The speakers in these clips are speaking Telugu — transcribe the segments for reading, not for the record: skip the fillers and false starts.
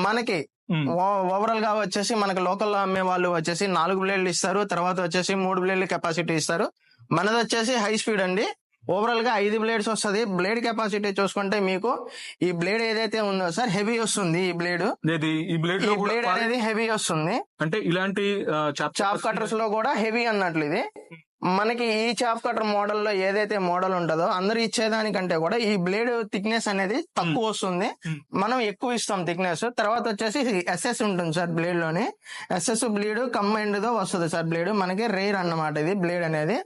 మనకి హ్మ్. ఓవరాల్ గా వచ్చేసి మనకి లోకల్లో అమ్మే వాళ్ళు వచ్చేసి 4 బ్లేడ్లు ఇస్తారు. తర్వాత వచ్చేసి 3 బ్లేడ్లు కెపాసిటీ ఇస్తారు. మనది వచ్చేసి హై స్పీడ్ అండి. ఓవరాల్ గా 5 బ్లేడ్స్ వస్తది. బ్లేడ్ కెపాసిటీ చూసుకుంటే మీకు ఈ బ్లేడ్ ఏదైతే ఉందో సార్ హెవీ వస్తుంది. ఈ బ్లేడ్ ఈ బ్లేడ్ లో కూడా అనేది హెవీ వస్తుంది. అంటే ఇలాంటి చాప్ కటర్స్ లో కూడా హెవీ అన్నట్లు ఇది. మనకి ఈ చాప్ కటర్ మోడల్ లో ఏదైతే మోడల్ ఉంటుందో అందరూ ఇచ్చేదానికంటే కూడా ఈ బ్లేడ్ థిక్నెస్ అనేది తక్కువ వస్తుంది. మనం ఎక్కువ ఇస్తాం థిక్నెస్. తర్వాత వచ్చేసి ఎస్ఎస్ ఉంటుంది సార్ బ్లేడ్ లోని. ఎస్ఎస్ బ్లేడ్ కంబైన్డ్ తో వస్తుంది సార్ బ్లేడ్. మనకి రేర్ అన్నమాట ఇది బ్లేడ్ అనేది.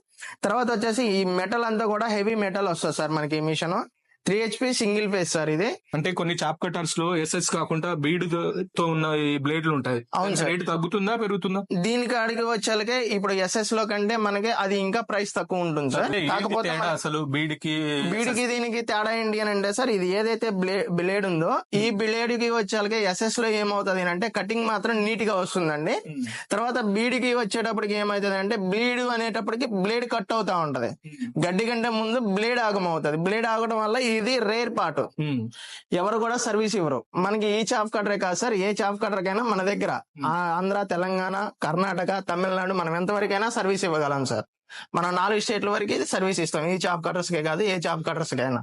తర్వాత వచ్చేసి ఈ మెటల్ అంతా కూడా హెవీ మెటల్ వస్తుంది సార్ మనకి ఈ machine. 3 HP single phase sir ఇది. అంటే కొన్ని చాప్ కటర్స్ లో ఎస్ఎస్ కాకుండా బీడ్ తో ఉన్న ఈ బ్లేడ్లు ఉంటాయి. అవును సార్. రేట్ తగ్గుతుందా పెరుగుతుందా? దీనికి అడిగి వచ్చేలకే ఇప్పుడు ఎస్ఎస్ లో కంటే మనకి అది ఇంకా ప్రైస్ తక్కువ ఉంటుంది సార్. కాకపోతే అసలు బీడ్కి దీనికి తేడా ఏంటి అని అంటే సార్ ఇది ఏదైతే బ్లేడ్ ఉందో ఈ బ్లేడ్ కి వచ్చేలకే ఎస్ఎస్ లో ఏమవుతుంది అంటే కటింగ్ మాత్రం నీట్ గా వస్తుందండి. తర్వాత బీడికి వచ్చేటప్పటికి ఏమవుతుంది అంటే బ్లీడ్ అనేటప్పటికి బ్లేడ్ కట్ అవుతా ఉంటది. గడ్డి కంటే ముందు బ్లేడ్ ఆగం అవుతుంది. బ్లేడ్ ఆగడం వల్ల ఇది రేర్ పార్ట్. ఎవరు కూడా సర్వీస్ ఇవ్వరు. మనకి ఈ చాప్ కటరే కాదు సార్, ఏ చాప్ కటర్ కైనా మన దగ్గర ఆంధ్ర, తెలంగాణ, కర్ణాటక, తమిళనాడు మనం ఎంతవరకైనా సర్వీస్ ఇవ్వగలం సార్. మనం 4 స్టేట్ల వరకు సర్వీస్ ఇస్తాం. ఈ చాప్ కటర్స్ కే కాదు ఏ చాప్ కటర్స్ కైనా.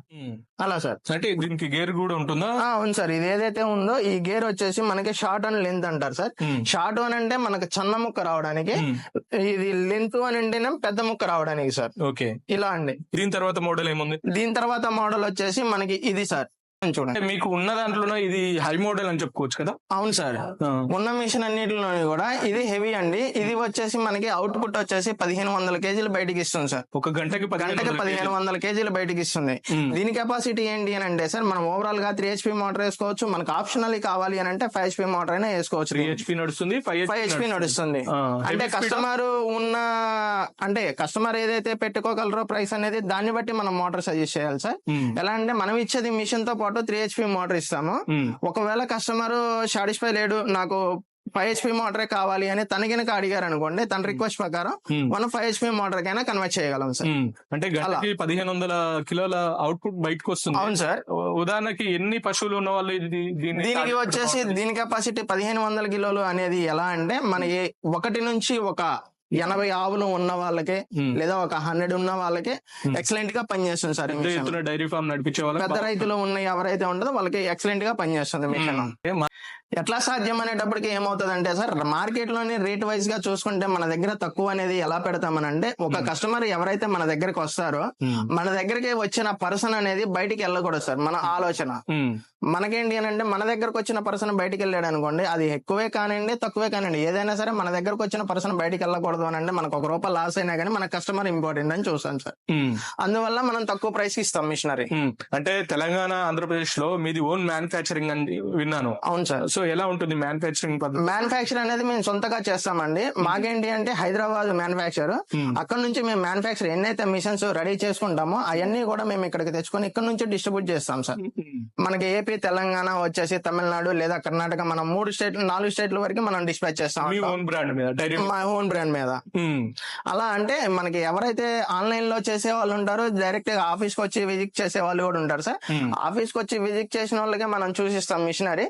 అలా సార్. అంటే దీనికి గేర్ కూడా ఉంటుందా? అవును సార్. ఇది ఏదైతే ఉందో ఈ గేర్ వచ్చేసి మనకి షార్ట్ అండ్ లెంత్ అంటారు సార్. షార్ట్ అని అంటే మనకి చిన్న ముక్క రావడానికి, ఇది లెంత్ అని అంటేనే పెద్ద ముక్క రావడానికి సార్. ఓకే, ఇలా అండి. దీని తర్వాత మోడల్ ఏముంది? దీని తర్వాత మోడల్ వచ్చేసి మనకి ఇది సార్. చూడండి, మీకు ఉన్న దాంట్లో ఇది హై మోడల్ అని చెప్పుకోవచ్చు కదా? అవును సార్. ఉన్న మిషన్ అన్నిటిలో కూడా ఇది హెవీ అండి. ఇది వచ్చేసి మనకి అవుట్పుట్ వచ్చేసి 1500 కేజీలు బయటకి ఇస్తుంది సార్. ఒక గంటకి 1500 కేజీలు బయటకి ఇస్తుంది. దీని కెపాసిటీ ఏంటి అని అంటే సార్ మనం ఓవరాల్ గా 3 HP మోటార్ వేసుకోవచ్చు. మనకు ఆప్షనల్ కావాలి అని అంటే 5 HP మోటార్ అయినా వేసుకోవచ్చు. 3 HP నడుస్తుంది, 5 HP నడుస్తుంది. అంటే కస్టమర్ ఏదైతే పెట్టుకోగలరో ప్రైస్ అనేది దాన్ని బట్టి మనం మోటార్ సజెస్ట్ చేయాలి సార్. ఎలా అంటే మనం ఇచ్చేది మిషన్ తో పాటు 3 HP మోటార్ ఇస్తాము. ఒకవేళ కస్టమర్ సాటిస్ఫై లేడు, నాకు 5 HP మోటారే కావాలి అని తన కనుక అడిగారు అనుకోండి, తన రిక్వెస్ట్ ప్రకారం మనం 5 HP మోటార్ కైనా కన్వర్ట్ చేయగలం సార్. అంటే గంటకి 1500 కిలోల అవుట్పుట్ బయటకు వస్తుంది. అవును సార్. ఉదాహరణకి ఎన్ని పశువులు ఉన్న వాళ్ళు దీనికి వచ్చేసి దీని కెపాసిటీ 1500 కిలోలు అనేది ఎలా అంటే మనకి 1 నుంచి 80 ఆవులు ఉన్న వాళ్ళకి లేదా 100 ఉన్న వాళ్ళకి ఎక్సలెంట్ గా పనిచేస్తుంది సార్. డైరీ ఫార్మ్ నడిపించే వాళ్ళు, పెద్ద రైతులు ఉన్న ఎవరైతే ఉంటుందో వాళ్ళకి ఎక్సలెంట్ గా పనిచేస్తుంది మిషన్. ఎట్లా సాధ్యం అనేటప్పటికి ఏమవుతుంది అంటే సార్ మార్కెట్ లోని రేట్ వైజ్ గా చూసుకుంటే మన దగ్గర తక్కువ అనేది ఎలా పెడతామని అంటే ఒక కస్టమర్ ఎవరైతే మన దగ్గరకు వస్తారో మన దగ్గరికి వచ్చిన పర్సన్ అనేది బయటికి వెళ్ళకూడదు సార్. మన ఆలోచన మనకేంటి అని అంటే మన దగ్గరకు వచ్చిన పర్సన్ బయటికి వెళ్ళాడు అనుకోండి, అది ఎక్కువే కానివ్వండి తక్కువే కానివ్వండి ఏదైనా సరే మన దగ్గరకు వచ్చిన పర్సన్ బయటికి వెళ్ళకూడదు అని అంటే మనకు ₹1 లాస్ అయినా కానీ మన కస్టమర్ ఇంపార్టెంట్ అని చూస్తాం సార్. అందువల్ల మనం తక్కువ ప్రైస్ కి ఇస్తాం మిషనరీ. అంటే తెలంగాణ, ఆంధ్రప్రదేశ్ లో మీది ఓన్ మ్యానుఫ్యాక్చరింగ్ అని విన్నాను. అవును సార్. సో ఎలా ఉంటుంది మ్యానుఫ్యాక్చరింగ్ పద్ధతి? మ్యానుఫ్యాక్చర్ అనేది మేము సొంతగా చేస్తామండి. మాకేంటి అంటే హైదరాబాద్ మ్యానుఫ్యాక్చర్. అక్కడ నుంచి మేము మ్యానుఫ్యాక్చర్ ఎన్నైతే మిషన్స్ రెడీ చేసుకుంటామో అవన్నీ కూడా మేము ఇక్కడికి తెచ్చుకొని ఇక్కడ నుంచి డిస్ట్రిబ్యూట్ చేస్తాం సార్. మనకి ఏపీ, తెలంగాణ వచ్చేసి తమిళనాడు లేదా కర్ణాటక మనం 4 స్టేట్ల వరకు మనం డిస్పాచ్ చేస్తాం మా ఓన్ బ్రాండ్ మీద. అలా అంటే మనకి ఎవరైతే ఆన్లైన్ లో చేసే వాళ్ళు ఉంటారో డైరెక్ట్ గా ఆఫీస్ కి వచ్చి విజిట్ చేసే వాళ్ళు కూడా ఉంటారు సార్. ఆఫీస్ కి వచ్చి విజిట్ చేసిన వాళ్ళకి మనం చూసిస్తాం మిషనరీ.